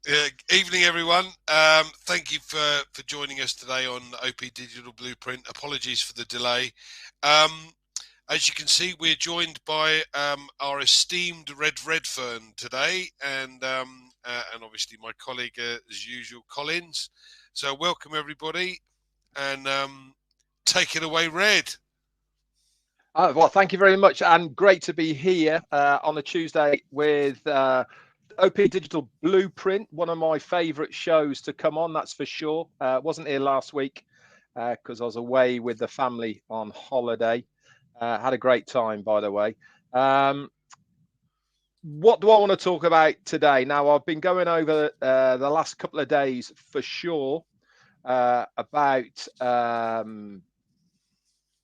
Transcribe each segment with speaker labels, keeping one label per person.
Speaker 1: Evening, everyone. Thank you for joining us today on OP Digital Blueprint. Apologies for the delay. As you can see, we're joined by our esteemed Redfern today, and obviously my colleague, as usual, Collins. So welcome everybody, and take it away, Red.
Speaker 2: Well, thank you very much, and great to be here on a Tuesday with OP Digital Blueprint, one of my favourite shows to come on, that's for sure. Wasn't here last week because I was away with the family on holiday. Had a great time, by the way. What do I want to talk about today? Now, I've been going over the last couple of days for sure about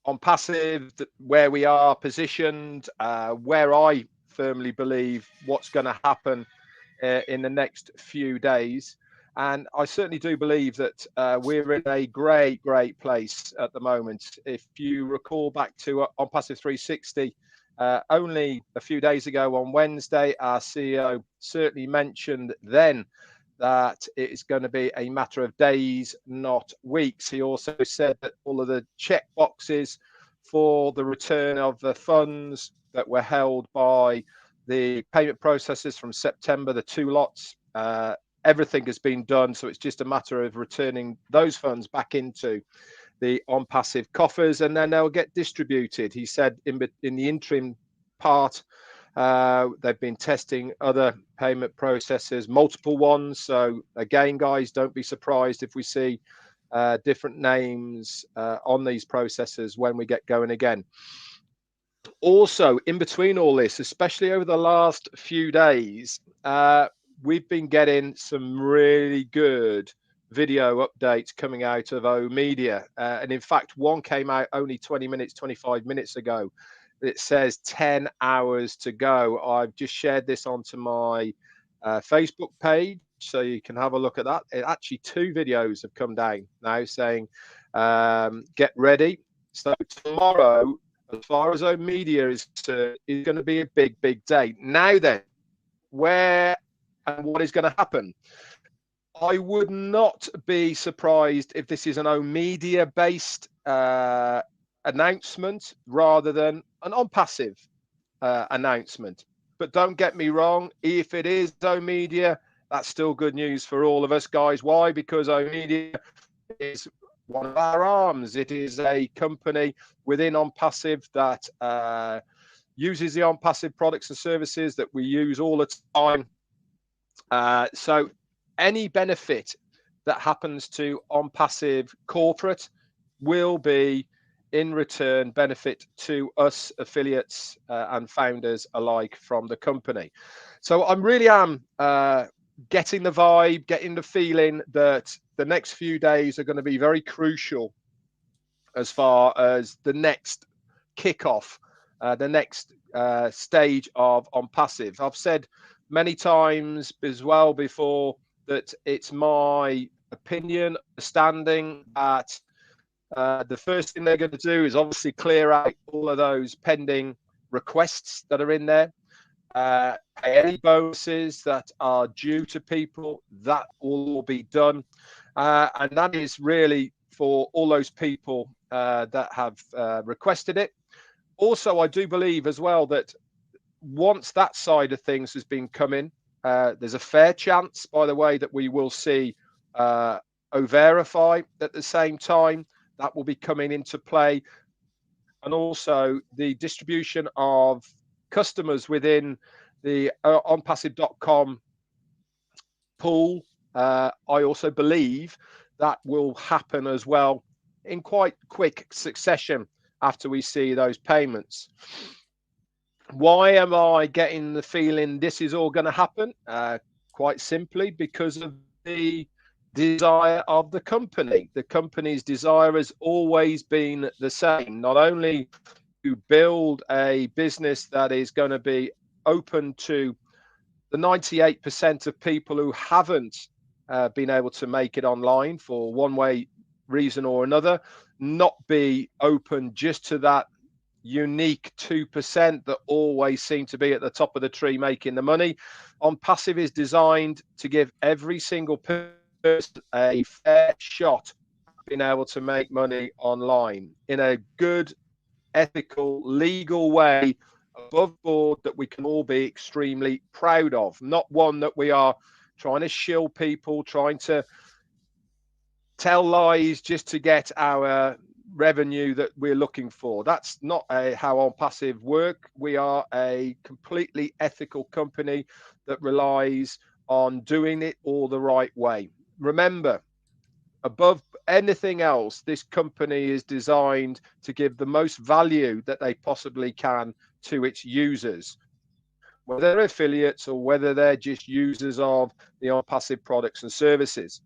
Speaker 2: Onpassive, where we are positioned, where I firmly believe what's going to happen in the next few days. And I certainly do believe that we're in a great place at the moment. If you recall back to Onpassive 360, only a few days ago on Wednesday, our CEO certainly mentioned then that it is going to be a matter of days, not weeks. He also said that all of the check boxes for the return of the funds that were held by the payment processors from September, the two lots, everything has been done. So it's just a matter of returning those funds back into the Onpassive coffers, and then they'll get distributed. He said in the interim part, they've been testing other payment processors, multiple ones. So again, guys, don't be surprised if we see different names on these processors when we get going again. Also, in between all this, especially over the last few days, we've been getting some really good video updates coming out of O Media. And in fact, one came out only 25 minutes ago. It says 10 hours to go. I've just shared this onto my Facebook page, so you can have a look at that. Actually, two videos have come down now saying, get ready. So tomorrow, as far as O Media is going to be a big day. Now then, where and what is going to happen? I would not be surprised if this is an O Media based announcement rather than an Onpassive announcement. But don't get me wrong, if it is O Media, that's still good news for all of us, guys. Why? Because O Media is one of our arms. It is a company within Onpassive that uses the Onpassive products and services that we use all the time. So any benefit that happens to Onpassive corporate will be in return benefit to us affiliates and founders alike from the company. So I really am getting the vibe, getting the feeling that the next few days are going to be very crucial as far as the next kickoff, the next stage of Onpassive. I've said many times as well before that it's my opinion, understanding that the first thing they're going to do is obviously clear out all of those pending requests that are in there. Pay any bonuses that are due to people, that will all be done. And that is really for all those people that have requested it. Also, I do believe as well that once that side of things has been coming, there's a fair chance, by the way, that we will see O-Verify at the same time. That will be coming into play. And also the distribution of customers within the onpassive.com pool. I also believe that will happen as well in quite quick succession after we see those payments. Why am I getting the feeling this is all going to happen? Quite simply because of the desire of the company. The company's desire has always been the same, not only to build a business that is going to be open to the 98% of people who haven't been able to make it online for one way reason or another, not be open just to that unique 2% that always seem to be at the top of the tree making the money. Onpassive is designed to give every single person a fair shot at being able to make money online in a good, ethical, legal way, above board, that we can all be extremely proud of. Not one that we are trying to shill people, trying to tell lies just to get our revenue that we're looking for. That's not how Onpassive work. We are a completely ethical company that relies on doing it all the right way. Remember, above anything else, this company is designed to give the most value that they possibly can to its users, whether they're affiliates or whether they're just users of the Onpassive products and services.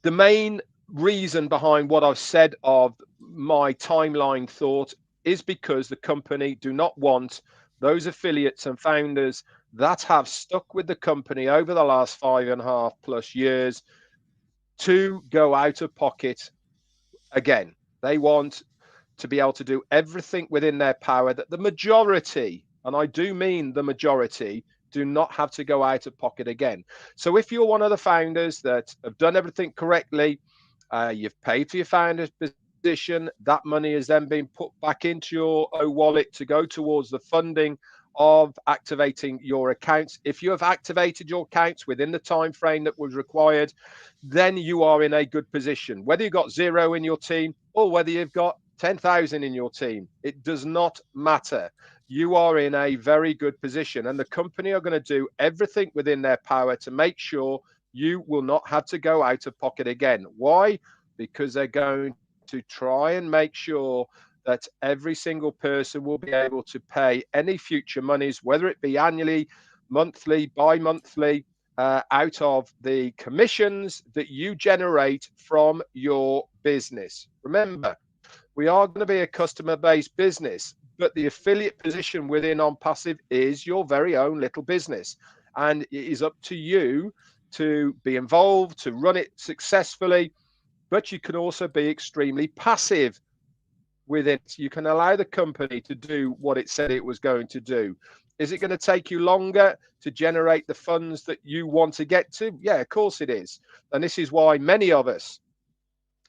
Speaker 2: The main reason behind what I've said of my timeline thought is because the company do not want those affiliates and founders that have stuck with the company over the last 5.5+ years to go out of pocket again. They want to be able to do everything within their power that the majority, and I do mean the majority, do not have to go out of pocket again. So if you're one of the founders that have done everything correctly, you've paid for your founder's position, that money has then been put back into your wallet to go towards the funding of activating your accounts. If you have activated your accounts within the time frame that was required, then you are in a good position. Whether you've got 0 in your team or whether you've got 10,000 in your team, it does not matter. You are in a very good position, and the company are going to do everything within their power to make sure you will not have to go out of pocket again. Why? Because they're going to try and make sure that every single person will be able to pay any future monies, whether it be annually, monthly, bi-monthly, out of the commissions that you generate from your business. Remember, we are going to be a customer-based business, but the affiliate position within Onpassive is your very own little business. And it is up to you to be involved, to run it successfully, but you can also be extremely passive with it. You can allow the company to do what it said it was going to do. Is it going to take you longer to generate the funds that you want to get to? Yeah, of course it is. And this is why many of us,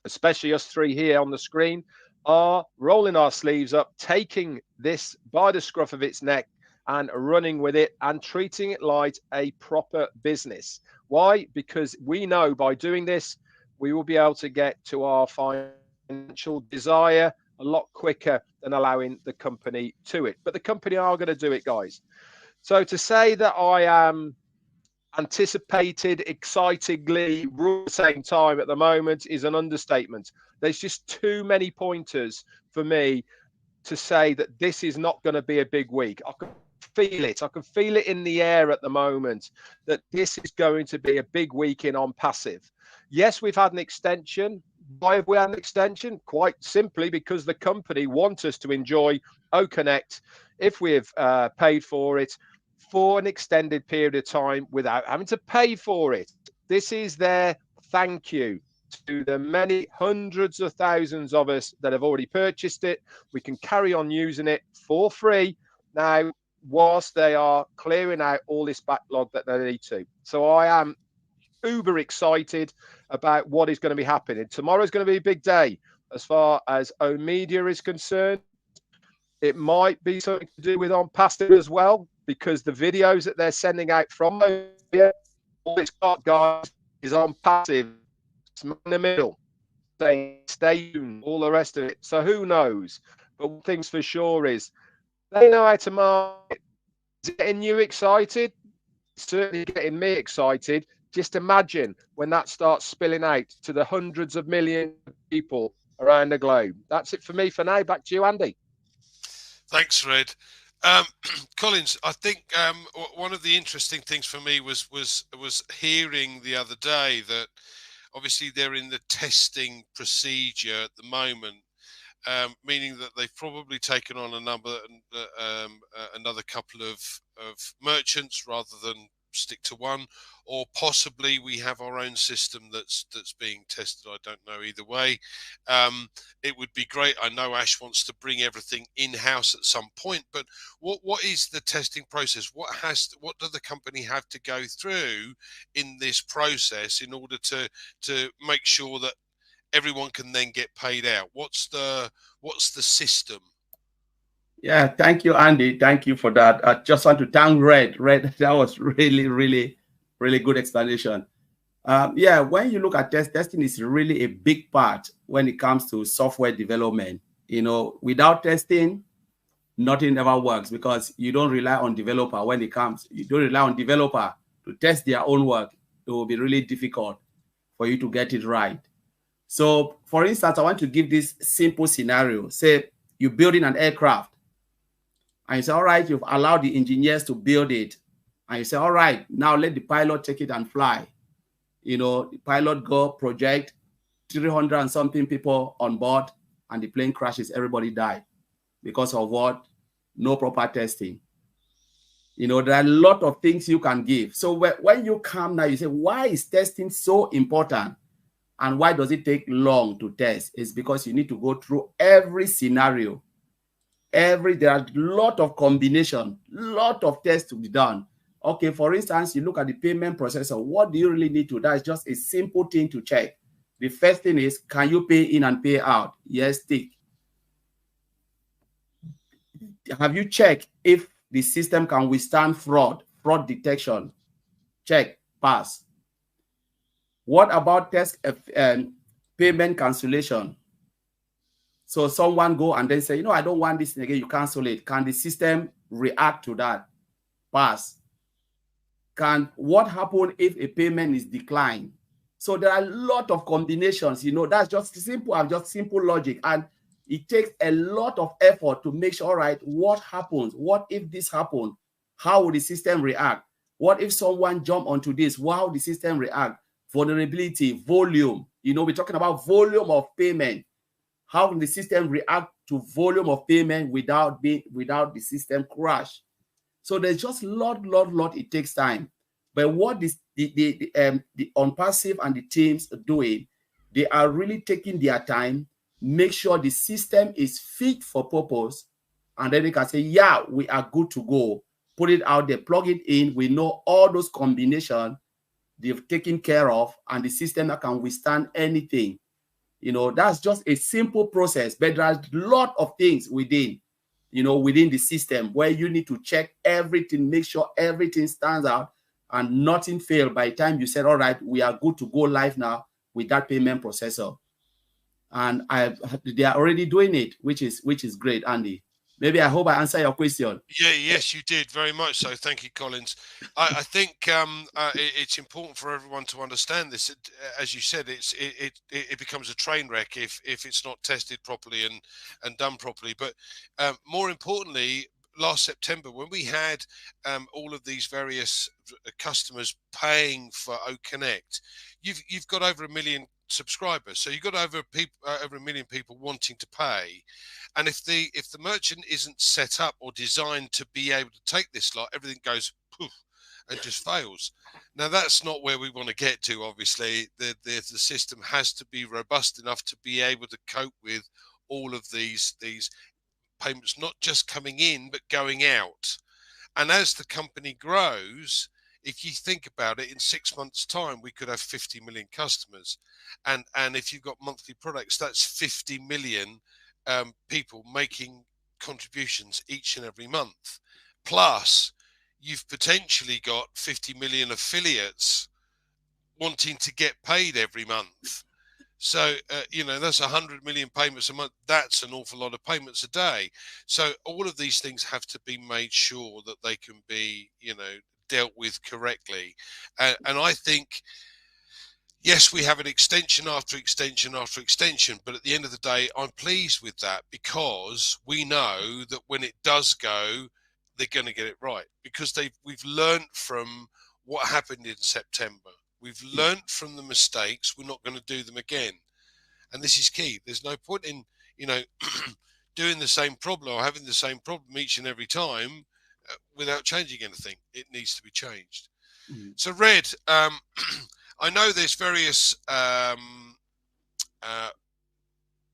Speaker 2: especially us three here on the screen, are rolling our sleeves up, taking this by the scruff of its neck and running with it and treating it like a proper business. Why? Because we know by doing this, we will be able to get to our financial desire a lot quicker than allowing the company to it. But the company are going to do it, guys. So to say that I am anticipated, excitingly, at the same time at the moment is an understatement. There's just too many pointers for me to say that this is not going to be a big week. I can feel it. I can feel it in the air at the moment that this is going to be a big week in Onpassive. Yes, we've had an extension. Why have we had an extension? Quite simply because the company want us to enjoy OConnect if we have paid for it for an extended period of time without having to pay for it. This is their thank you to the many hundreds of thousands of us that have already purchased it. We can carry on using it for free now whilst they are clearing out all this backlog that they need to. So I am uber excited about what is going to be happening. Tomorrow is going to be a big day as far as Omedia is concerned. It might be something to do with Onpassive as well, because the videos that they're sending out from Omedia, all it's got, guys, is Onpassive in the middle, saying stay tuned, all the rest of it. So who knows? But one thing's for sure is they know how to market. Is it getting you excited? It's certainly getting me excited. Just imagine when that starts spilling out to the hundreds of millions of people around the globe. That's it for me for now. Back to you, Andy.
Speaker 1: Thanks, Red. Collins, I think one of the interesting things for me was hearing the other day that obviously they're in the testing procedure at the moment, meaning that they've probably taken on another couple of merchants rather than stick to one, or possibly we have our own system that's being tested. I don't know either way. It would be great. I know Ash wants to bring everything in-house at some point, but what is the testing process? What does the company have to go through in this process in order to make sure that everyone can then get paid out? What's the system?
Speaker 3: Yeah, thank you, Andy. Thank you for that. I just want to thank Red. Red, that was really, really, really good explanation. Yeah, when you look at testing is really a big part when it comes to software development. You know, without testing, nothing ever works, because you don't rely on developer when it comes. You don't rely on developer to test their own work. It will be really difficult for you to get it right. So, for instance, I want to give this simple scenario. Say you're building an aircraft, and you say, all right, you've allowed the engineers to build it. And you say, all right, now let the pilot take it and fly. You know, the pilot go project, 300 and something people on board, and the plane crashes, everybody died. Because of what? No proper testing. You know, there are a lot of things you can give. So when you come now, you say, why is testing so important? And why does it take long to test? It's because you need to go through every scenario. There are a lot of combination, lot of tests to be done. Okay, for instance, you look at the payment processor. What do you really need to do? That's just a simple thing to check. The first thing is, can you pay in and pay out? Yes, tick. Have you checked if the system can withstand fraud detection? Check, pass. What about test payment cancellation? So someone go and then say, you know, I don't want this again, you cancel it. Can the system react to that? Pass. What happen if a payment is declined? So there are a lot of combinations, you know, that's just simple logic. And it takes a lot of effort to make sure, all right, what happens? What if this happened? How will the system react? What if someone jump onto this? How will the system react? Vulnerability, volume. You know, we're talking about volume of payment. How can the system react to volume of payment without the system crash? So there's just lot. It takes time. But what the Onpassive and the teams are doing, they are really taking their time, make sure the system is fit for purpose, and then they can say, yeah, we are good to go. Put it out there, plug it in. We know all those combinations they've taken care of, and the system that can withstand anything. You know, that's just a simple process, but there's a lot of things within the system where you need to check everything, make sure everything stands out and nothing failed by the time you said, all right, we are good to go live now with that payment processor. And they are already doing it, which is great, Andy. Maybe I hope I answer your question.
Speaker 1: Yeah, yes, you did very much so. Thank you, Collins. I think it's important for everyone to understand this. As you said, it becomes a train wreck if it's not tested properly and done properly. But more importantly, last September, when we had all of these various customers paying for OConnect, you've got over 1 million subscribers, so you've got over 1 million people wanting to pay. And if the merchant isn't set up or designed to be able to take this lot, everything goes poof and just fails. Now that's not where we want to get to. Obviously, the system has to be robust enough to be able to cope with all of these payments, not just coming in but going out. And as the company grows, if you think about it, in 6 months' time, we could have 50 million customers. And if you've got monthly products, that's 50 million people making contributions each and every month. Plus, you've potentially got 50 million affiliates wanting to get paid every month. So, that's 100 million payments a month. That's an awful lot of payments a day. So all of these things have to be made sure that they can be, dealt with correctly. And I think, yes, we have an extension after extension after extension, but at the end of the day, I'm pleased with that because we know that when it does go, they're going to get it right because we've learned from what happened in September. We've learned from the mistakes. We're not going to do them again. And this is key. There's no point in, doing the same problem or having the same problem each and every time without changing anything. It needs to be changed. So Red, I know there's various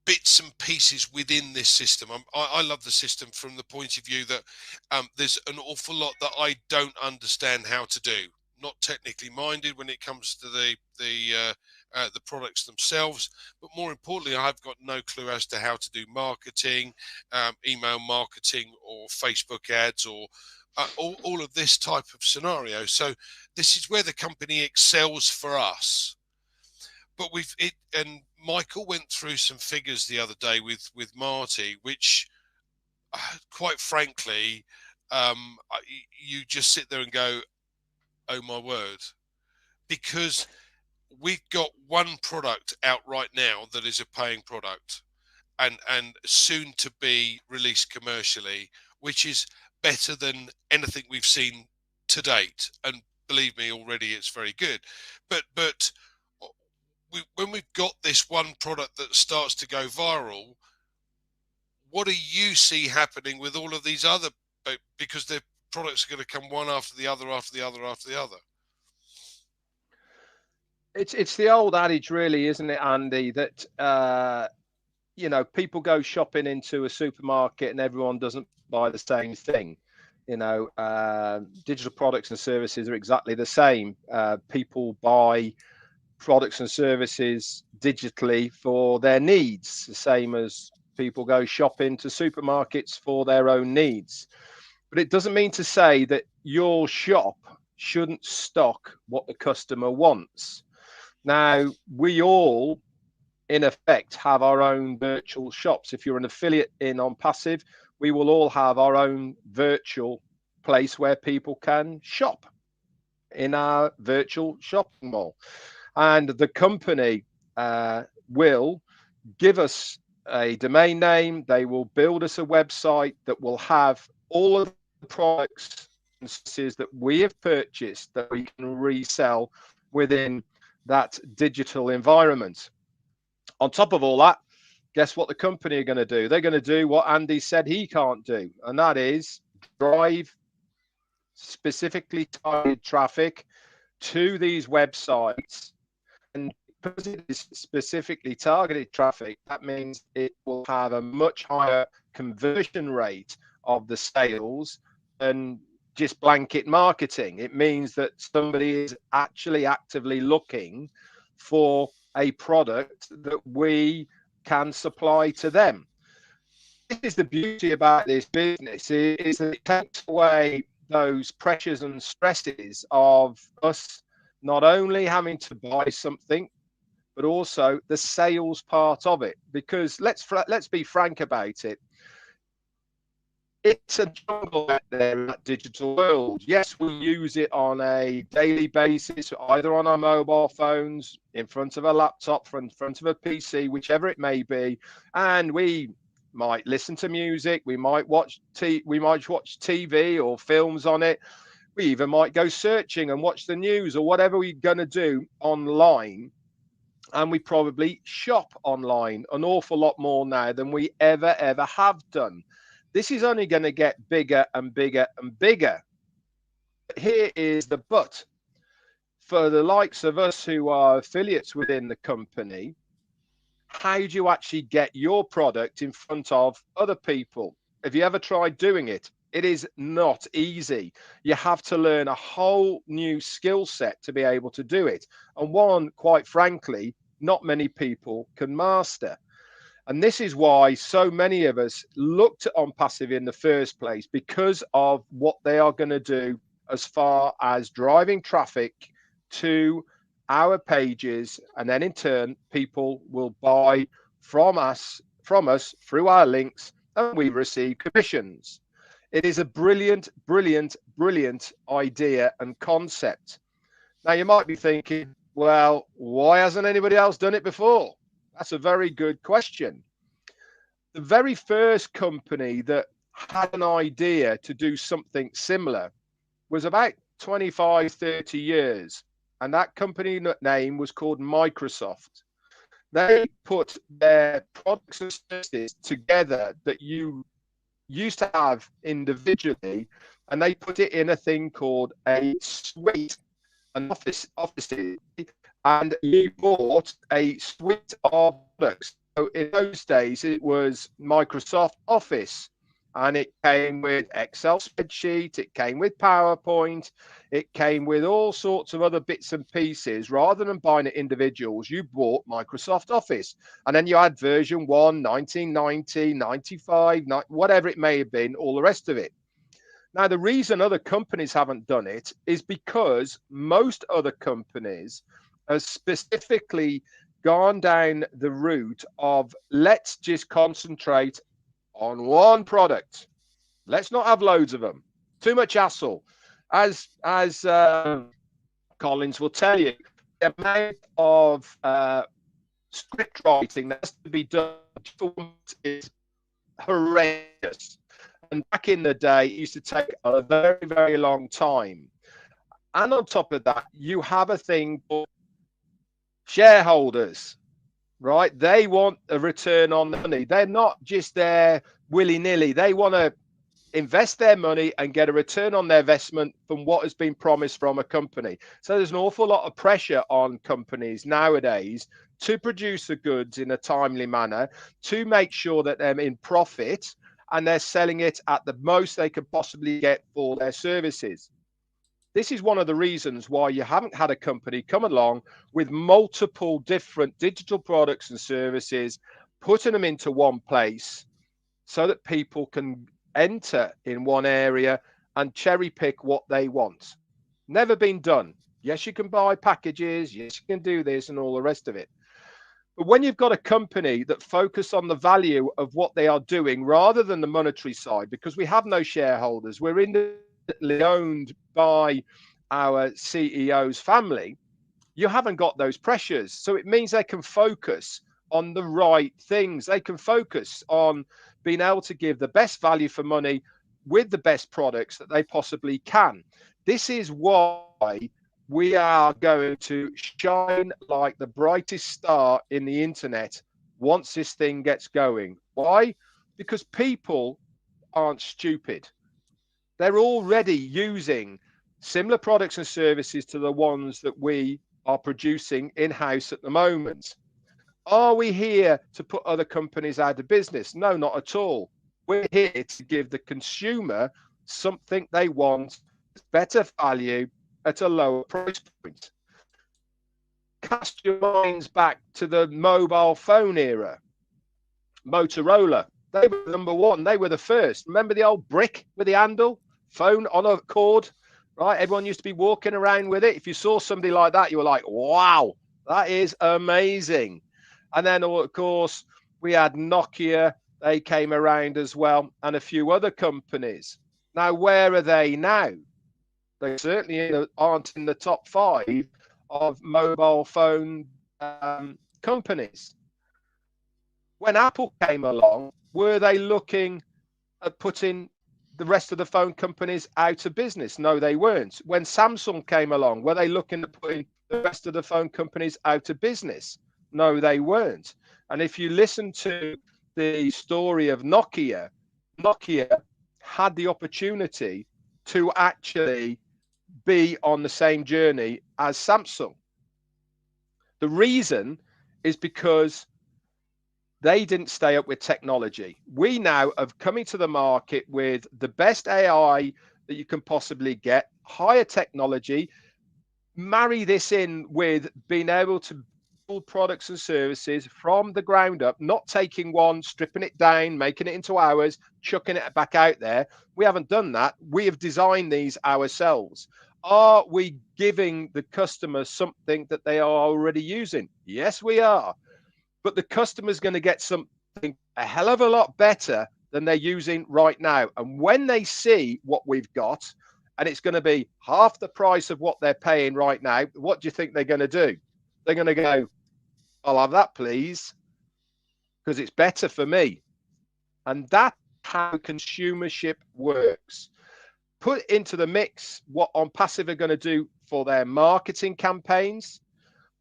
Speaker 1: bits and pieces within this system. I love the system from the point of view that there's an awful lot that I don't understand how to do. Not technically minded when it comes to the products themselves, but more importantly, I've got no clue as to how to do marketing, email marketing, or Facebook ads, or all of this type of scenario. So this is where the company excels for us. But and Michael went through some figures the other day with Marty, which, quite frankly, you just sit there and go, "Oh my word," because we've got one product out right now that is a paying product, and soon to be released commercially, which is better than anything we've seen to date. And believe me, already it's very good. But when we've got this one product that starts to go viral, what do you see happening with all of these other, because their products are going to come one after the other, after the other, after the other?
Speaker 2: It's the old adage, really, isn't it, Andy, that you know, people go shopping into a supermarket and everyone doesn't buy the same thing. You know, digital products and services are exactly the same. People buy products and services digitally for their needs, the same as people go shopping to supermarkets for their own needs. But it doesn't mean to say that your shop shouldn't stock what the customer wants. Now, we all, in effect, have our own virtual shops. If you're an affiliate in Onpassive, we will all have our own virtual place where people can shop in our virtual shopping mall. And the company will give us a domain name. They will build us a website that will have all of the products and services that we have purchased that we can resell within that digital environment. On top of all that, guess what the company are going to do? They're going to do what Andy said he can't do, and that is drive specifically targeted traffic to these websites. And because it is specifically targeted traffic, that means it will have a much higher conversion rate of the sales than just blanket marketing. It means that somebody is actually actively looking for a product that we can supply to them. This is the beauty about this business, is that it takes away those pressures and stresses of us not only having to buy something, but also the sales part of it. Because let's be frank about it. It's a jungle out there in that digital world. Yes, we use it on a daily basis, either on our mobile phones, in front of a laptop, in front of a PC, whichever it may be, and we might listen to music. We might watch TV or films on it. We even might go searching and watch the news or whatever we're going to do online. And we probably shop online an awful lot more now than we ever have done. This is only going to get bigger and bigger and bigger. Here is the but. For the likes of us who are affiliates within the company, how do you actually get your product in front of other people? Have you ever tried doing it? It is not easy. You have to learn a whole new skill set to be able to do it. And one, quite frankly, not many people can master. And this is why so many of us looked at Onpassive in the first place, because of what they are going to do as far as driving traffic to our pages, and then in turn people will buy from us through our links, and we receive commissions. It is a brilliant idea and concept. Now you might be thinking, well, why hasn't anybody else done it before? That's a very good question. The very first company that had an idea to do something similar was about 25, 30 years. And that company name was called Microsoft. They put their products and services together that you used to have individually, and they put it in a thing called a suite. an office, and you bought a suite of products. So in those days, it was Microsoft Office, and it came with Excel spreadsheet, it came with PowerPoint, it came with all sorts of other bits and pieces. Rather than buying it individuals, you bought Microsoft Office, and then you had version 1, 1990, 95, whatever it may have been, all the rest of it. Now, the reason other companies haven't done it is because most other companies have specifically gone down the route of, let's just concentrate on one product. Let's not have loads of them. Too much hassle. As Collins will tell you, the amount of script writing that has to be done is horrendous. And back in the day, it used to take a very, very long time. And on top of that, you have a thing called shareholders, right? They want a return on money. They're not just there willy-nilly. They want to invest their money and get a return on their investment from what has been promised from a company. So there's an awful lot of pressure on companies nowadays to produce the goods in a timely manner, to make sure that they're in profit, and they're selling it at the most they could possibly get for their services. This is one of the reasons why you haven't had a company come along with multiple different digital products and services, putting them into one place so that people can enter in one area and cherry pick what they want. Never been done. Yes, you can buy packages. Yes, you can do this and all the rest of it. But when you've got a company that focus on the value of what they are doing rather than the monetary side, because we have no shareholders, we're independently owned by our CEO's family, you haven't got those pressures. So it means they can focus on the right things. They can focus on being able to give the best value for money with the best products that they possibly can. This is why we are going to shine like the brightest star in the internet once this thing gets going. Why? Because people aren't stupid. They're already using similar products and services to the ones that we are producing in-house at the moment. Are we here to put other companies out of business? No, not at all. We're here to give the consumer something they want, better value, at a lower price point. Cast your minds back to the mobile phone era. Motorola, they were number one. They were the first. Remember the old brick with the handle? Phone on a cord, right? Everyone used to be walking around with it. If you saw somebody like that, you were like, wow, that is amazing. And then, of course, we had Nokia. They came around as well, and a few other companies. Now, where are they now? They certainly aren't in the top 5 of mobile phone companies. When Apple came along, were they looking at putting the rest of the phone companies out of business? No, they weren't. When Samsung came along, were they looking at putting the rest of the phone companies out of business? No, they weren't. And if you listen to the story of Nokia, Nokia had the opportunity to actually be on the same journey as Samsung. The reason is because they didn't stay up with technology. We now have coming to the market with the best AI that you can possibly get, higher technology, marry this in with being able to build products and services from the ground up, not taking one, stripping it down, making it into ours, chucking it back out there. We haven't done that. We have designed these ourselves. Are we giving the customer something that they are already using? Yes, we are. But the customer's going to get something a hell of a lot better than they're using right now. And when they see what we've got, and it's going to be half the price of what they're paying right now, what do you think they're going to do? They're going to go, I'll have that, please, because it's better for me. And that's how consumership works. Put into the mix what Onpassive are going to do for their marketing campaigns.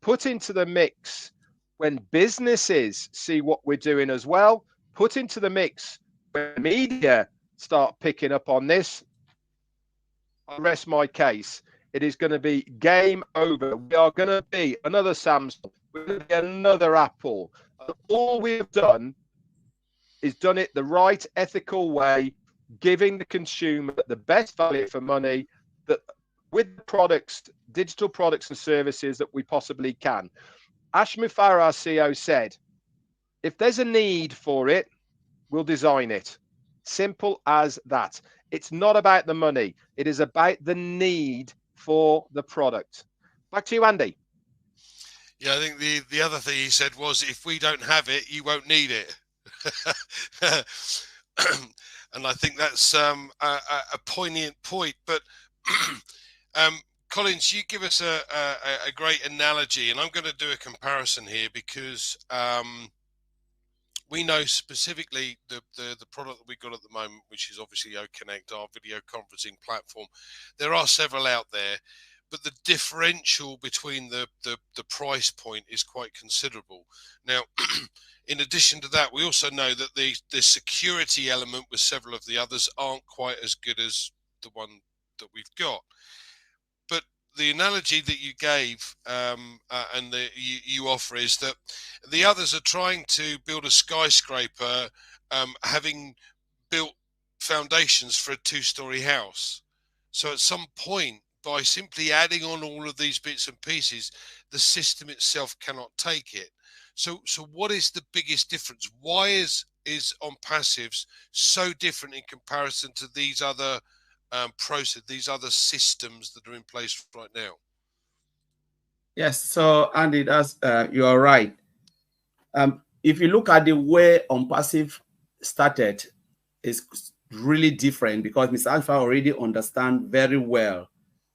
Speaker 2: Put into the mix when businesses see what we're doing as well. Put into the mix when media start picking up on this. I rest my case. it is going to be game over. We are going to be another Samsung, we're going to be another Apple. And all we have done is done it the right ethical way, giving the consumer the best value for money, that with the products, digital products and services that we possibly can. Ash Mufareh, our CEO, said, if there's a need for it, we'll design it. Simple as that. It's not about the money. It is about the need for the product. Back to you, Andy.
Speaker 1: Yeah, I think the other thing he said was, if we don't have it, you won't need it. And I think that's a poignant point. But Collins, you give us a great analogy, and I'm going to do a comparison here because we know specifically the product that we've got at the moment, which is obviously OConnect, our video conferencing platform. There are several out there, but the differential between the price point is quite considerable. Now, in addition to that, we also know that the security element with several of the others aren't quite as good as the one that we've got. But the analogy that you gave and you offer is that the others are trying to build a skyscraper, having built foundations for a two-story house. So at some point, by simply adding on all of these bits and pieces, the system itself cannot take it. So what is the biggest difference? Why is Onpassive so different in comparison to these other these other systems that are in place right now?
Speaker 3: Yes, so Andy, that's you are right. If you look at the way Onpassive started, it's really different because Mr. Alpha already understands very well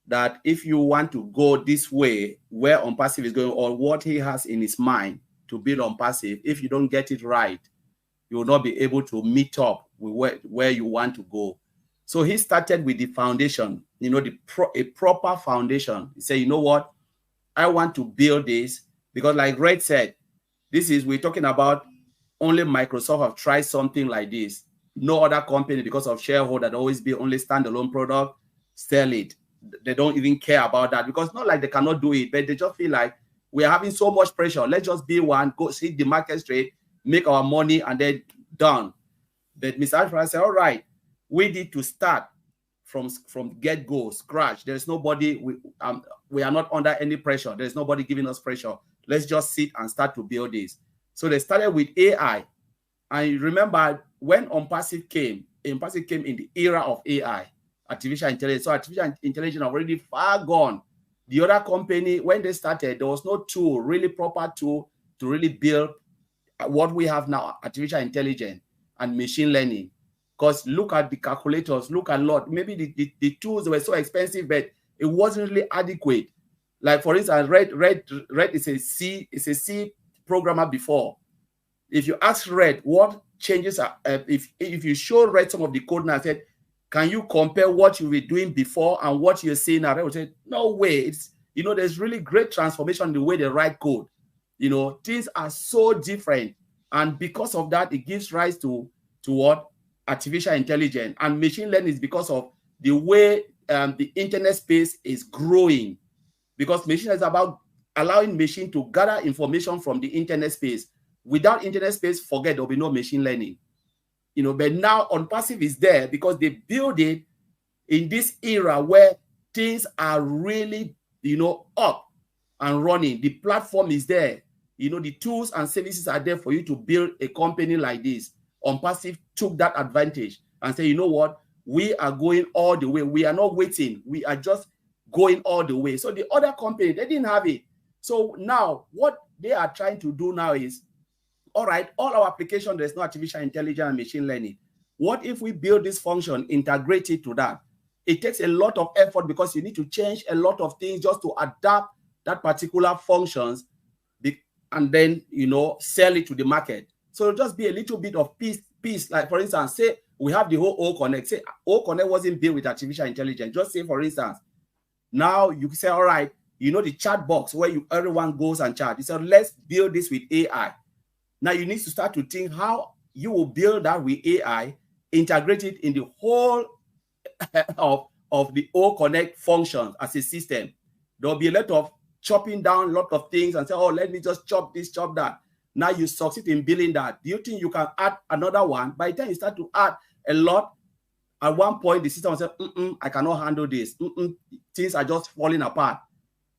Speaker 3: that if you want to go this way, where Onpassive is going, or what he has in his mind to build Onpassive, if you don't get it right, you will not be able to meet up with where you want to go. So he started with the foundation, you know, a proper foundation. He said, you know what, I want to build this because, like Red said, we're talking about only Microsoft have tried something like this. No other company, because of shareholder, always be only standalone product, sell it. They don't even care about that because not like they cannot do it, but they just feel like we are having so much pressure. Let's just be one, go see the market straight, make our money, and then done. But Mr. Alfred said, all right, we need to start from get-go, scratch. There's nobody, we are not under any pressure. There's nobody giving us pressure. Let's just sit and start to build this. So they started with AI. And remember, when Onpassive came in the era of AI, artificial intelligence. So artificial intelligence already far gone. The other company, when they started, there was no tool, really proper tool to really build what we have now, artificial intelligence and machine learning. Because look at the calculators, look a lot. Maybe the tools were so expensive, but it wasn't really adequate. Like for instance, Red is a C programmer before. If you ask Red what changes are, if you show Red some of the code now, said, can you compare what you were doing before and what you're seeing now? Red would say, no way. It's, you know, there's really great transformation in the way they write code. You know, things are so different. And because of that, it gives rise to what? Artificial intelligence. And machine learning is because of the way the internet space is growing. Because machine is about allowing machine to gather information from the internet space. Without internet space, forget there'll be no machine learning. You know, but now Onpassive is there because they build it in this era where things are really, you know, up and running. The platform is there. You know, the tools and services are there for you to build a company like this. Onpassive took that advantage and said, you know what, we are going all the way. We are not waiting. We are just going all the way. So the other company, they didn't have it. So now what they are trying to do now is, all right, all our applications, there's no artificial intelligence and machine learning. What if we build this function, integrate it to that? It takes a lot of effort because you need to change a lot of things just to adapt that particular functions and then, you know, sell it to the market. So it'll just be a little bit of piece. Like, for instance, say we have the whole OConnect. Say OConnect wasn't built with artificial intelligence. Just say, for instance, now you say, all right, you know, the chat box where everyone goes and chat. You say, let's build this with AI. Now you need to start to think how you will build that with AI, integrate it in the whole of the O Connect functions as a system. There'll be a lot of chopping down a lot of things and say, oh, let me just chop this, chop that. Now you succeed in building that. Do you think you can add another one? By the time you start to add a lot, at one point the system will say, I cannot handle this. Things are just falling apart.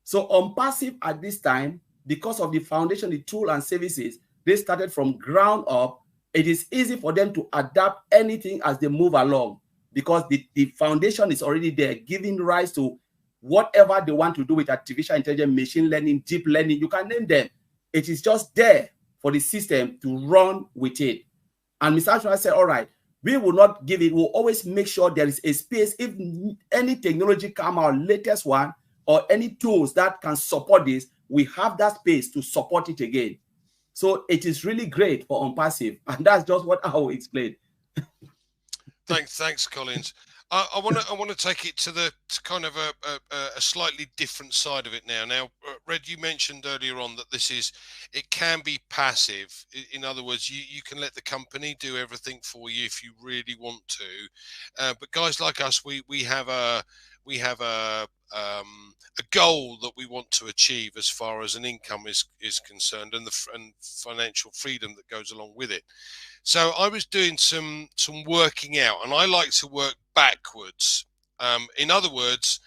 Speaker 3: So Onpassive at this time, because of the foundation, the tool and services, they started from ground up. It is easy for them to adapt anything as they move along because the foundation is already there, giving rise to whatever they want to do with artificial intelligence, machine learning, deep learning. You can name them. It is just there for the system to run with it. And Mr. Ashman said, all right, we will not give it. We'll always make sure there is a space. If any technology come out, latest one, or any tools that can support this, we have that space to support it again. So it is really great for Onpassive, and that's just what I will explain.
Speaker 1: Thanks, Collins. I want to take it to kind of a slightly different side of it now. Now, Red, you mentioned earlier on that it can be passive. In other words, you can let the company do everything for you if you really want to. But guys like us, we have a goal that we want to achieve as far as an income is concerned, and and financial freedom that goes along with it. So I was doing some working out, and I like to work backwards. In other words,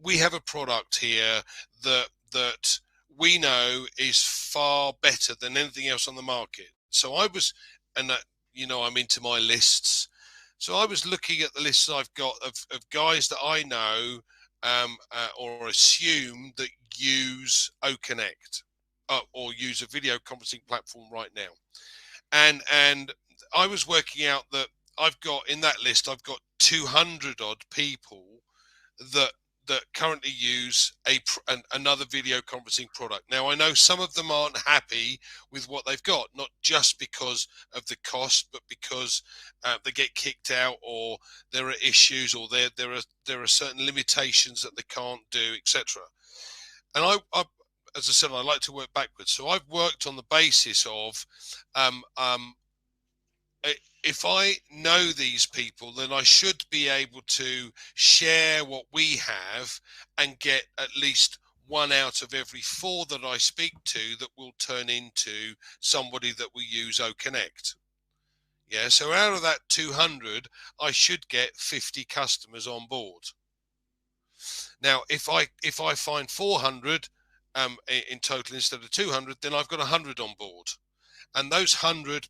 Speaker 1: we have a product here that we know is far better than anything else on the market. So I was, and I'm into my lists. So I was looking at the lists I've got of guys that I know or assume that use OConnect or use a video conferencing platform right now. And I was working out that I've got in that list, I've got 200 odd people that currently use another video conferencing product. Now, I know some of them aren't happy with what they've got, not just because of the cost, but because they get kicked out, or there are issues, or there are certain limitations that they can't do, etc. And I, as I said, I like to work backwards. So I've worked on the basis of if I know these people, then I should be able to share what we have and get at least 1 out of every 4 that I speak to that will turn into somebody that will use OConnect. Yeah, so out of that 200, I should get 50 customers on board. Now, if I find 400 in total instead of 200, then I've got 100 on board, and those 100.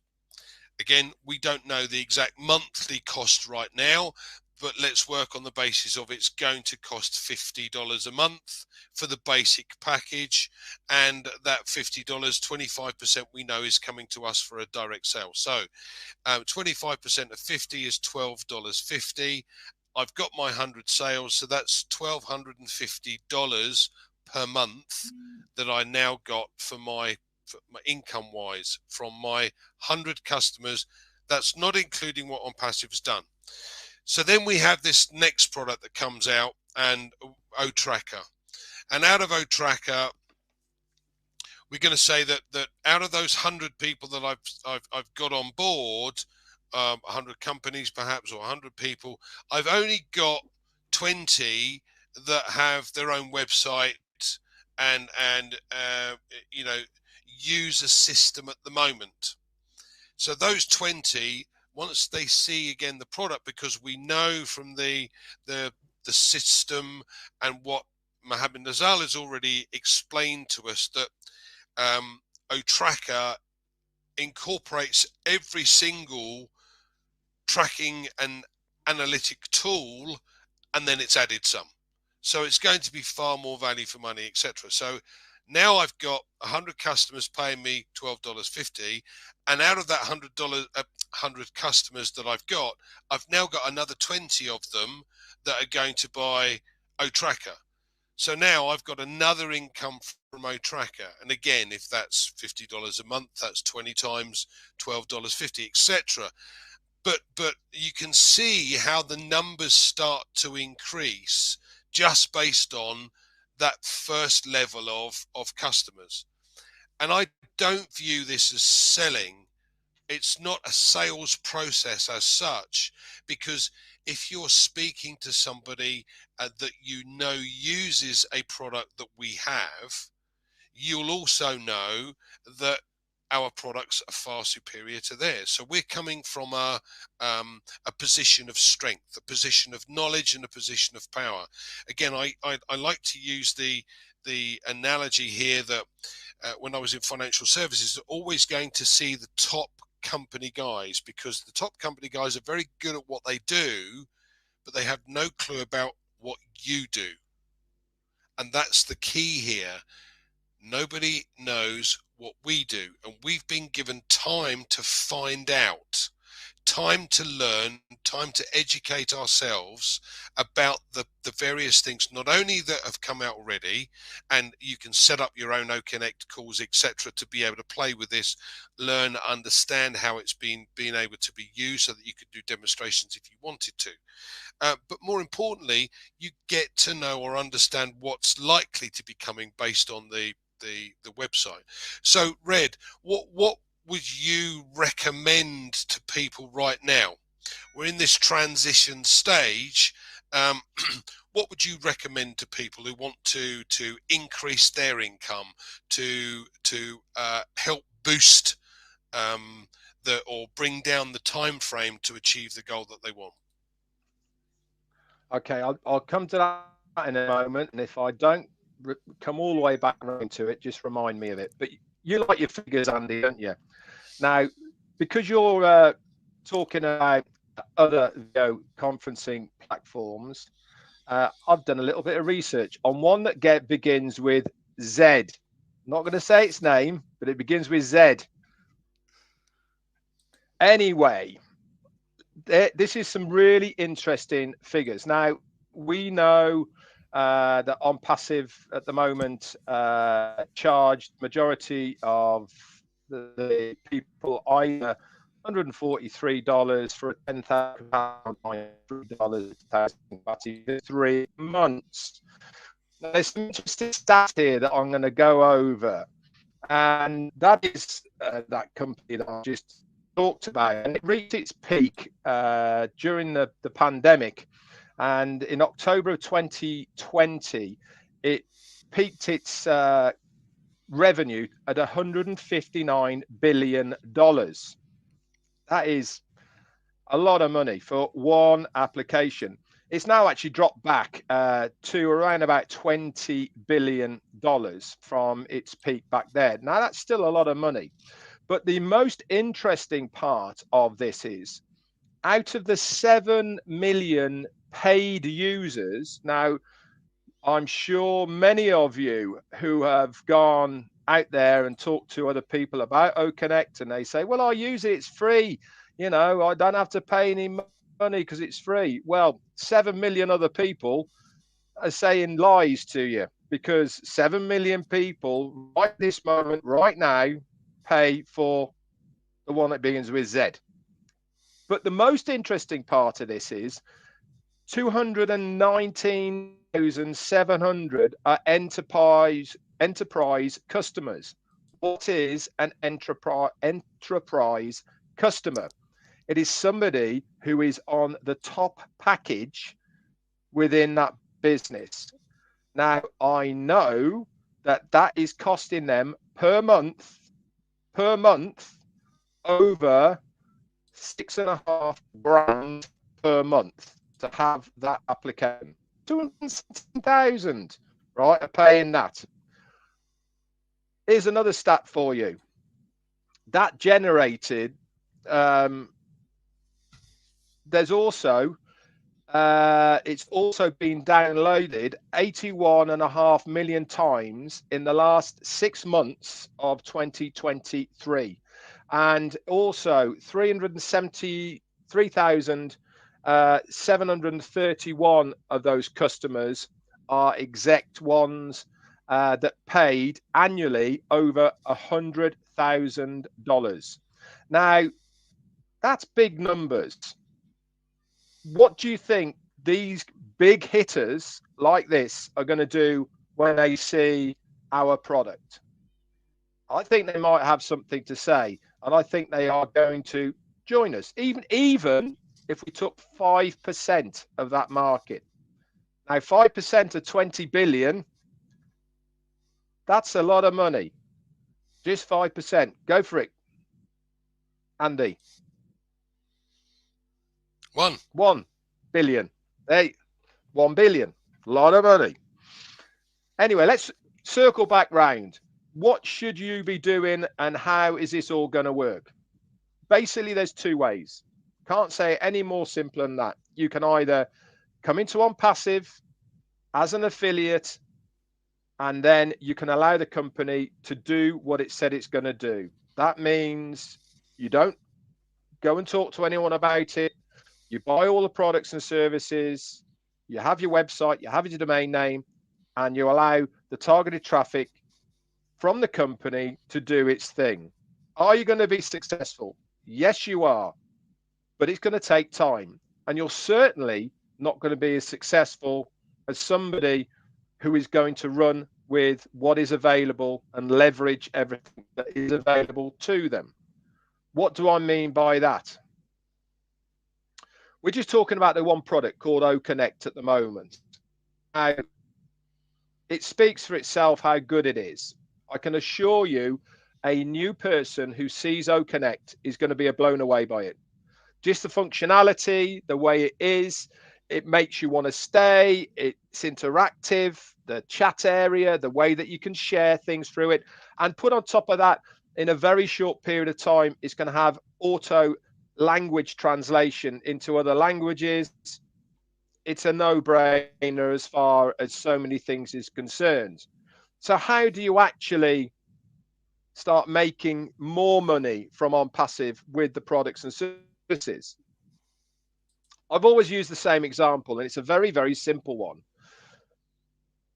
Speaker 1: Again, we don't know the exact monthly cost right now, but let's work on the basis of it's going to cost $50 a month for the basic package, and that $50, 25% we know is coming to us for a direct sale. So 25% of 50 is $12.50. I've got my 100 sales, so that's $1,250 per month that I now got for my income wise from my 100 customers. That's not including what Onpassive has done. So then we have this next product that comes out, and OTracker. And out of OTracker, we're going to say that out of those 100 people that I've got on board, 100 companies perhaps, or 100 people, I've only got 20 that have their own website and use a system at the moment. So those 20, once they see again the product, because we know from the system and what Mohammed Nazal has already explained to us, that OTracker incorporates every single tracking and analytic tool, and then it's added some. So it's going to be far more value for money, etc. So now I've got 100 customers paying me $12.50, and out of that $100 customers that I've now got another 20 of them that are going to buy OTracker. So now I've got another income from OTracker, and again, if that's $50 a month, that's 20 times $12.50, etc. But you can see how the numbers start to increase just based on that first level of customers. And I don't view this as selling. It's not a sales process as such, because if you're speaking to somebody that you know uses a product that we have, you'll also know that our products are far superior to theirs. So we're coming from a position of strength, a position of knowledge, and a position of power. Again, I like to use the analogy here that when I was in financial services, always going to see the top company guys, because the top company guys are very good at what they do, but they have no clue about what you do. And that's the key here. Nobody knows what we do, and we've been given time to find out, time to learn, time to educate ourselves about the various things, not only that have come out already, and you can set up your own OConnect calls, etc., to be able to play with this, learn, understand how it's been able to be used, so that you could do demonstrations if you wanted to. But more importantly, you get to know or understand what's likely to be coming based on the website. So, Red, what would you recommend to people right now? We're in this transition stage. What would you recommend to people who want to increase their income, to help boost or bring down the time frame to achieve the goal that they want?
Speaker 2: Okay, I'll come to that in a moment, and if I don't come all the way back around to it, just remind me of it. But you like your figures, Andy, don't you? Now, because you're talking about other video conferencing platforms, I've done a little bit of research on one that begins with Z. I'm not going to say its name, but it begins with Z. Anyway, this is some really interesting figures. Now, we know that Onpassive at the moment charged majority of the people either $143 for a $10,000 3 months. Now, there's some interesting stats here that I'm going to go over, and that is that company that I just talked about, and it reached its peak during the pandemic, and in October of 2020 it peaked its revenue at $159 billion. That is a lot of money for one application. It's now actually dropped back to around about $20 billion from its peak back there. Now, that's still a lot of money. But the most interesting part of this is, out of the 7 million paid users, now, I'm sure many of you who have gone out there and talked to other people about OConnect, and they say, well, I use it, it's free. You know, I don't have to pay any money because it's free. Well, 7 million other people are saying lies to you, because 7 million people right this moment, right now, pay for the one that begins with Z. But the most interesting part of this is 219,700 are enterprise customers. What is an enterprise customer? It is somebody who is on the top package within that business. Now, I know that that is costing them per month over $6,500 per month to have that application. 217,000, right, are paying that. Here's another stat for you. That generated, there's also, it's also been downloaded 81.5 million times in the last 6 months of 2023. And also 373,731 of those customers are exec ones that paid annually over $100,000. Now, that's big numbers. What do you think these big hitters like this are going to do when they see our product? I think they might have something to say, and I think they are going to join us. Even if we took 5% of that market? Now, 5% of 20 billion, that's a lot of money. Just 5%. Go for it, Andy. 1 billion. Hey, 1 billion. A lot of money. Anyway, let's circle back round. What should you be doing and how is this all going to work? Basically, there's two ways. Can't say it any more simple than that. You can either come into Onpassive as an affiliate, and then you can allow the company to do what it said it's going to do. That means you don't go and talk to anyone about it. You buy all the products and services. You have your website, you have your domain name, and you allow the targeted traffic from the company to do its thing. Are you going to be successful? Yes, you are. But it's going to take time. And you're certainly not going to be as successful as somebody who is going to run with what is available and leverage everything that is available to them. What do I mean by that? We're just talking about the one product called OConnect at the moment. Now, it speaks for itself how good it is. I can assure you a new person who sees OConnect is going to be blown away by it. Just the functionality, the way it is, it makes you want to stay. It's interactive, the chat area, the way that you can share things through it. And put on top of that, in a very short period of time, it's going to have auto language translation into other languages. It's a no-brainer as far as so many things is concerned. So how do you actually start making more money from Onpassive with the products and services? I've always used the same example, and it's a very, very simple one.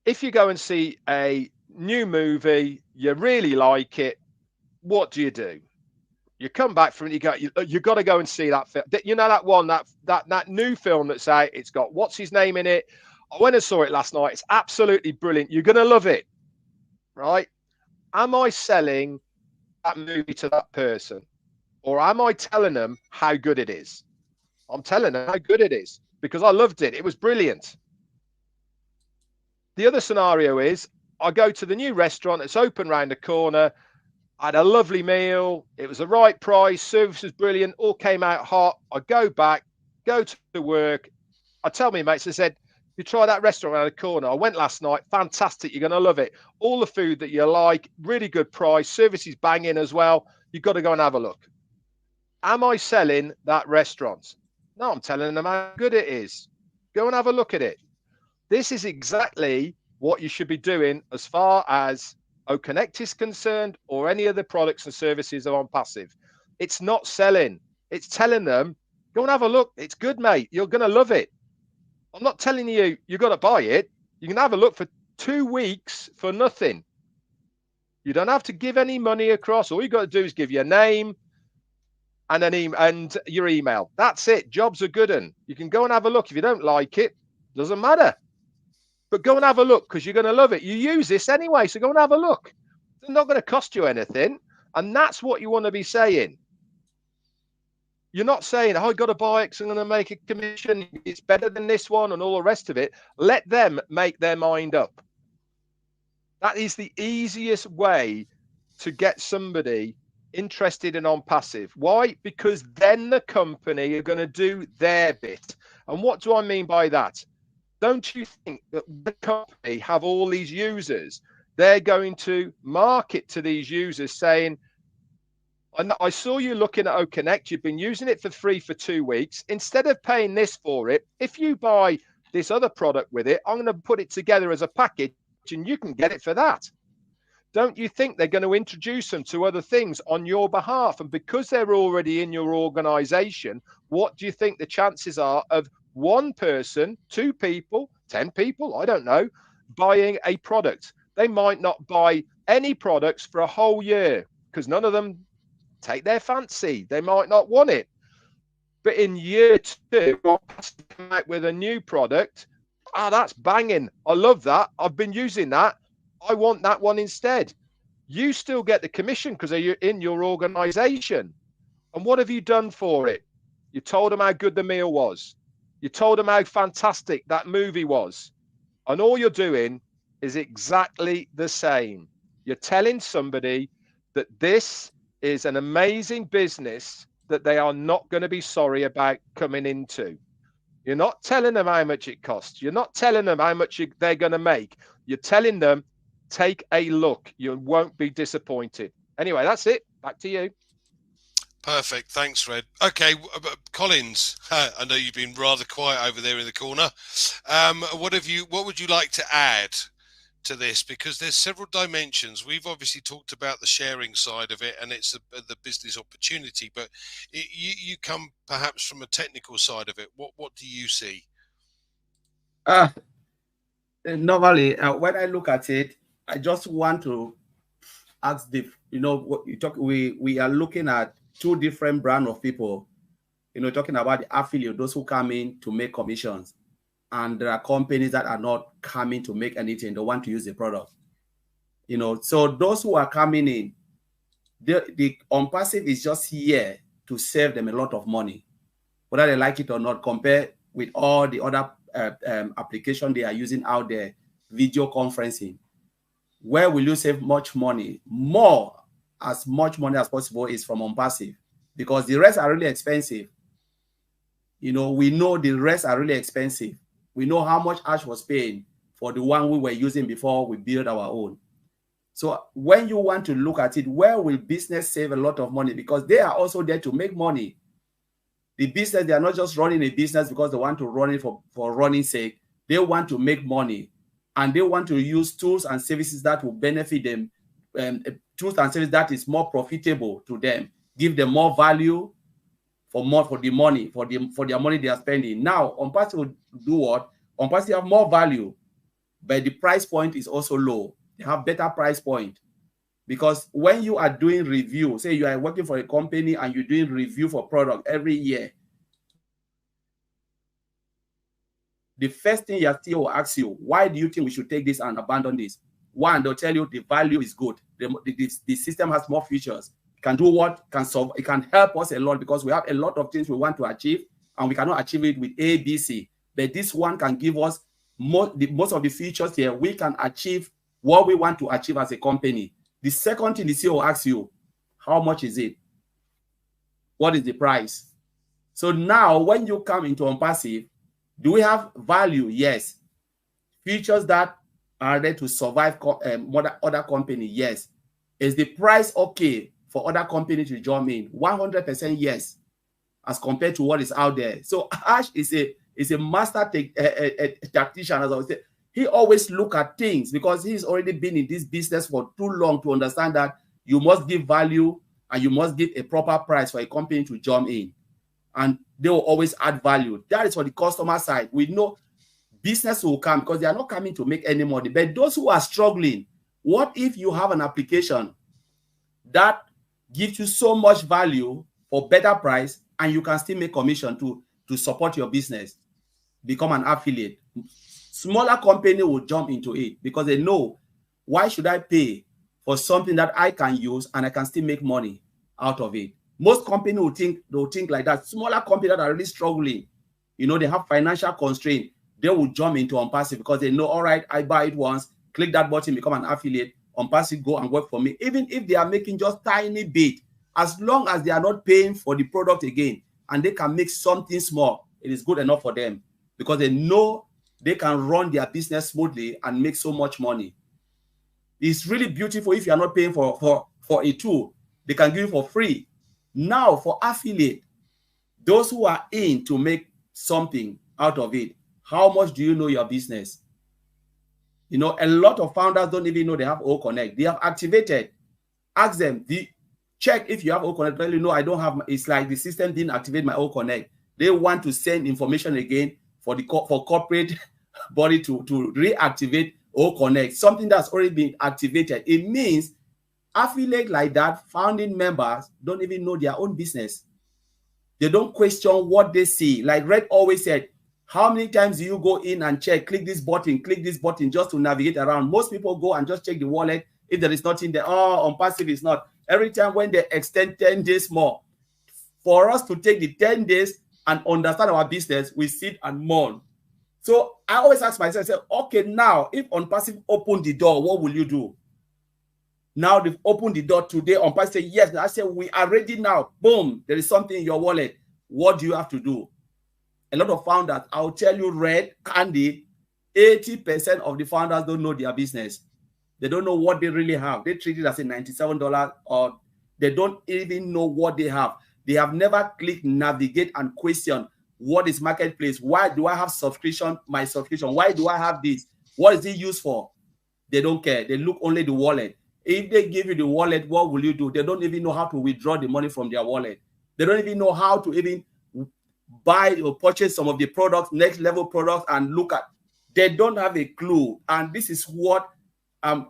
Speaker 2: If you go and see a new movie, you really like it, what do? You come back from it, you got to go and see that film. You know that one, that new film that's out, it's got what's his name in it. I went and saw it last night. It's absolutely brilliant. You're going to love it, right? Am I selling that movie to that person? Or am I telling them how good it is? I'm telling them how good it is because I loved it. It was brilliant. The other scenario is I go to the new restaurant that's open round the corner. I had a lovely meal. It was the right price. Service was brilliant. All came out hot. I go back, go to work. I tell my mates, I said, you try that restaurant around the corner. I went last night. Fantastic. You're going to love it. All the food that you like, really good price. Service is banging as well. You've got to go and have a look. Am I selling that restaurant? No, I'm telling them how good it is. Go and have a look at it. This is exactly what you should be doing as far as OConnect is concerned or any of the products and services are Onpassive. It's not selling. It's telling them, go and have a look. It's good, mate. You're going to love it. I'm not telling you you've got to buy it. You can have a look for 2 weeks for nothing. You don't have to give any money across. All you got to do is give your name and and your email. That's it. Jobs are good. And you can go and have a look. If you don't like it, doesn't matter. But go and have a look because you're going to love it. You use this anyway, so go and have a look. It's not going to cost you anything. And that's what you want to be saying. You're not saying, oh, I've got to buy it because I'm going to make a commission. It's better than this one and all the rest of it. Let them make their mind up. That is the easiest way to get somebody interested in Onpassive. Why? Because then the company are going to do their bit. And what do I mean by that? Don't you think that the company have all these users? They're going to market to these users saying, I saw you looking at OConnect. You've been using it for free for 2 weeks. Instead of paying this for it, if you buy this other product with it, I'm going to put it together as a package and you can get it for that. Don't you think they're going to introduce them to other things on your behalf? And because they're already in your organization, what do you think the chances are of one person, 2 people, 10 people, I don't know, buying a product? They might not buy any products for a whole year because none of them take their fancy. They might not want it. But in year 2, I'll come out with a new product. That's banging. I love that. I've been using that. I want that one instead. You still get the commission because you're in your organization. And what have you done for it? You told them how good the meal was. You told them how fantastic that movie was. And all you're doing is exactly the same. You're telling somebody that this is an amazing business that they are not going to be sorry about coming into. You're not telling them how much it costs. You're not telling them how much they're going to make. You're telling them, take a look. You won't be disappointed. Anyway, that's it. Back to you.
Speaker 1: Perfect. Thanks, Red. Okay, Collins, I know you've been rather quiet over there in the corner. What would you like to add to this? Because there's several dimensions. We've obviously talked about the sharing side of it, and it's the business opportunity, but you come perhaps from a technical side of it. What do you see?
Speaker 3: Normally, when I look at it, I just want to ask what you talk. We are looking at two different brand of people, talking about the affiliate, those who come in to make commissions, and there are companies that are not coming to make anything. They want to use the product, So those who are coming in, the Onpassive is just here to save them a lot of money, whether they like it or not, compared with all the other applications they are using out there, video conferencing. Where will you save much money? As much money as possible is from Onpassive, because the rest are really expensive. We know the rest are really expensive. We know how much Ash was paying for the one we were using before we built our own. So when you want to look at it, where will business save a lot of money? Because they are also there to make money. The business, they are not just running a business because they want to run it for running sake. They want to make money, and they want to use tools and services that will benefit them, tools and services that is more profitable to them, give them more value for the money, for their money they are spending. Now, Onpassive will do what? Onpassive have more value, but the price point is also low. They have better price point, because when you are doing review, say you are working for a company and you're doing review for product every year, the first thing your CEO will ask you, why do you think we should take this and abandon this? One, they'll tell you the value is good. The system has more features. It can do what can solve. It can help us a lot, because we have a lot of things we want to achieve, and we cannot achieve it with A, B, C. But this one can give us most of the features here. We can achieve what we want to achieve as a company. The second thing the CEO will ask you, how much is it? What is the price? So now when you come into Onpassive, do we have value? Yes. Features that are there to survive other companies? Yes. Is the price okay for other companies to join in? 100% yes, as compared to what is out there. So Ash is a master tactician, as I would say. He always look at things, because he's already been in this business for too long to understand that you must give value and you must give a proper price for a company to jump in. And they will always add value. That is for the customer side. We know business will come because they are not coming to make any money. But those who are struggling, what if you have an application that gives you so much value for better price, and you can still make commission to support your business? Become an affiliate. Smaller company will jump into it, because they know, why should I pay for something that I can use and I can still make money out of it? Most companies will think like that. Smaller companies that are really struggling, they have financial constraint, they will jump into Onpassive, because they know, all right, I buy it once, click that button, become an affiliate, Onpassive go and work for me. Even if they are making just tiny bit, as long as they are not paying for the product again, and they can make something small, it is good enough for them, because they know they can run their business smoothly and make so much money. It's really beautiful if you are not paying for a tool. They can give you for free. Now, for affiliate, those who are in to make something out of it, how much do you know your business? A lot of founders don't even know they have O Connect. They have activated. Ask them, check if you have O Connect. Tell you, no, I don't have. It's like the system didn't activate my O Connect. They want to send information again for corporate body to reactivate O Connect, something that's already been activated. It means affiliate like that, founding members don't even know their own business. They don't question what they see. Like Red always said, how many times do you go in and check, click this button, just to navigate around? Most people go and just check the wallet. If there is nothing there, Onpassive is not. Every time when they extend 10 days more, For us to take the 10 days and understand our business, we sit and mourn. So I always ask myself, I say, okay, now if Onpassive open the door, what will you do? Now they've opened the door today. Onpassive say yes. I say we are ready now. Boom, there is something in your wallet. What do you have to do? A lot of founders, I'll tell you, Red, Andy, 80% of the founders don't know their business. They don't know what they really have. They treat it as a $97, or they don't even know what they have. They have never clicked navigate and question what is marketplace. Why do I have subscription? My subscription. Why do I have this? What is it used for? They don't care. They look only the wallet. If they give you the wallet, what will you do? They don't even know how to withdraw the money from their wallet. They don't even know how to even buy or purchase some of the products, next level products, and look at. They don't have a clue. And this is what I'm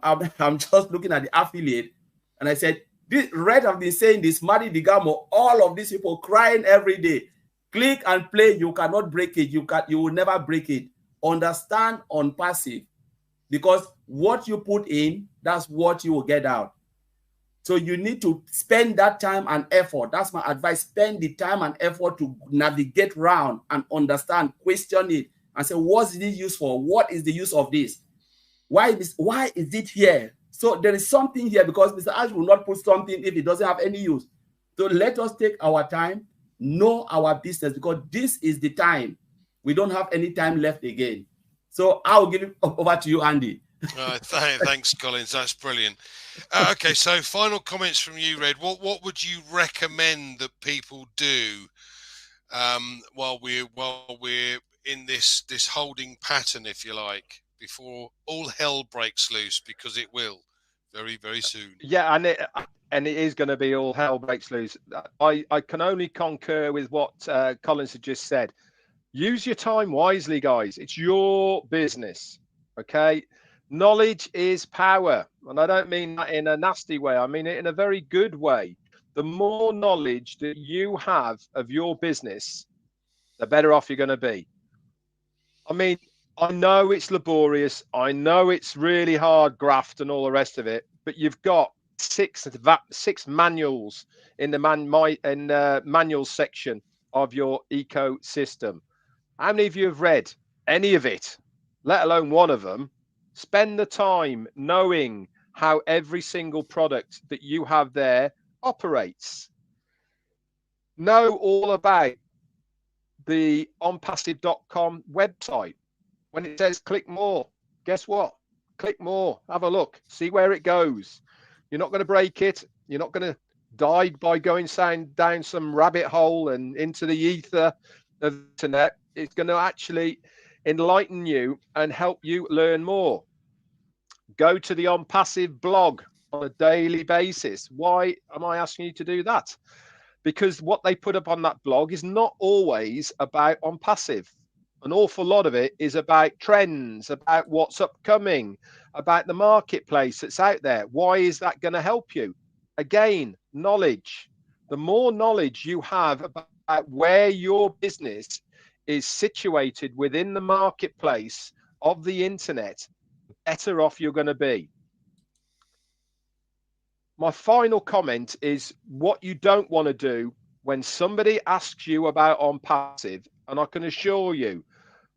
Speaker 3: just looking at the affiliate, and I said, this Red have been saying this, Mari Digamo, all of these people crying every day. Click and play. You cannot break it. You will never break it. Understand Onpassive, because what you put in, that's what you will get out. So you need to spend that time and effort. That's my advice. Spend the time and effort to navigate around and understand, question it, and say, what's this used for? What is the use of this? Why is it here? So there is something here, because Mr. Ash will not put something if it doesn't have any use. So let us take our time, know our business, because this is the time. We don't have any time left again. So I'll give it over to you, Andy.
Speaker 1: Thanks, Collins. That's brilliant. Okay, so final comments from you, Red. What would you recommend that people do while we're in this holding pattern, if you like, before all hell breaks loose, because it will very, very soon.
Speaker 2: Yeah, and it is going to be all hell breaks loose. I can only concur with what Collins had just said. Use your time wisely, guys. It's your business, okay? Knowledge is power, and I don't mean that in a nasty way. I mean it in a very good way. The more knowledge that you have of your business, the better off you're going to be. I mean, I know it's laborious. I know it's really hard graft and all the rest of it, but you've got six manuals in the manuals section of your ecosystem. How many of you have read any of it, let alone one of them? Spend the time knowing how every single product that you have there operates. Know all about the onpassive.com website. When it says click more, guess what? Click more, have a look, see where it goes. You're not going to break it. You're not going to die by going down some rabbit hole and into the ether of the internet. It's going to actually enlighten you and help you learn more. Go to the Onpassive blog on a daily basis. Why am I asking you to do that? Because what they put up on that blog is not always about Onpassive. An awful lot of it is about trends, about what's upcoming, about the marketplace that's out there. Why is that going to help you? Again, knowledge. The more knowledge you have about where your business is situated within the marketplace of the internet, the better off you're going to be. My final comment is what you don't want to do when somebody asks you about Onpassive, and I can assure you,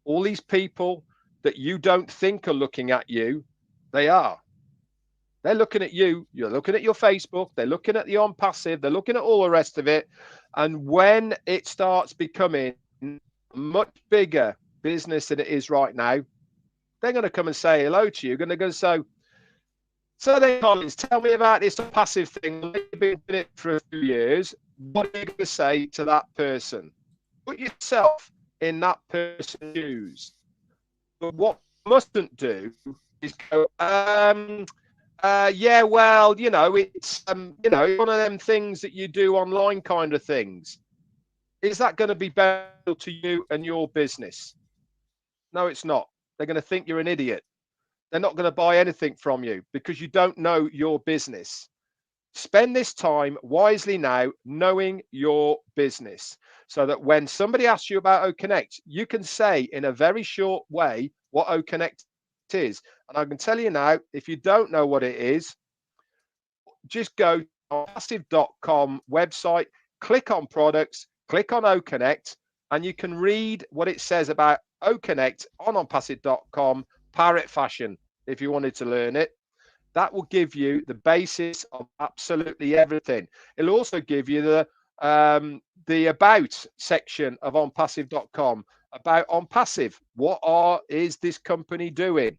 Speaker 2: all these people that you don't think are looking at you, they are. They're looking at you. You're looking at your Facebook. They're looking at the Onpassive. They're looking at all the rest of it. And when it starts becoming a much bigger business than it is right now, they're going to come and say hello to you. You're going to go, so then, Collins, tell me about this Onpassive thing. You've been doing it for a few years. What are you going to say to that person? Put yourself in that person's shoes. But what you mustn't do is go, yeah, well, you know, it's one of them things that you do online kind of things. Is that going to be beneficial to you and your business? No, it's not. They're going to think you're an idiot. They're not going to buy anything from you because you don't know your business. Spend this time wisely now, knowing your business, so that when somebody asks you about OConnect, you can say in a very short way what OConnect is. And I can tell you now, if you don't know what it is, just go to onpassive.com website, click on products, click on OConnect, and you can read what it says about OConnect on onpassive.com, parrot fashion, if you wanted to learn it. That will give you the basis of absolutely everything. It'll also give you the about section of onpassive.com, about Onpassive. What is this company doing?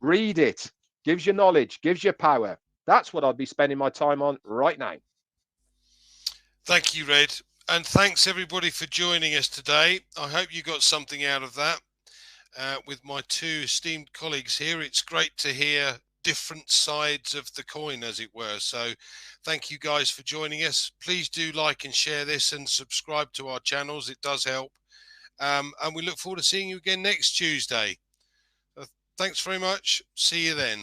Speaker 2: Read it. Gives you knowledge, gives you power. That's what I'd be spending my time on right now.
Speaker 1: Thank you, Red. And thanks everybody for joining us today. I hope you got something out of that. With my two esteemed colleagues here, it's great to hear different sides of the coin, as it were. So thank you guys for joining us. Please do like and share this and subscribe to our channels. It does help. And we look forward to seeing you again next Tuesday. Thanks very much. See you then.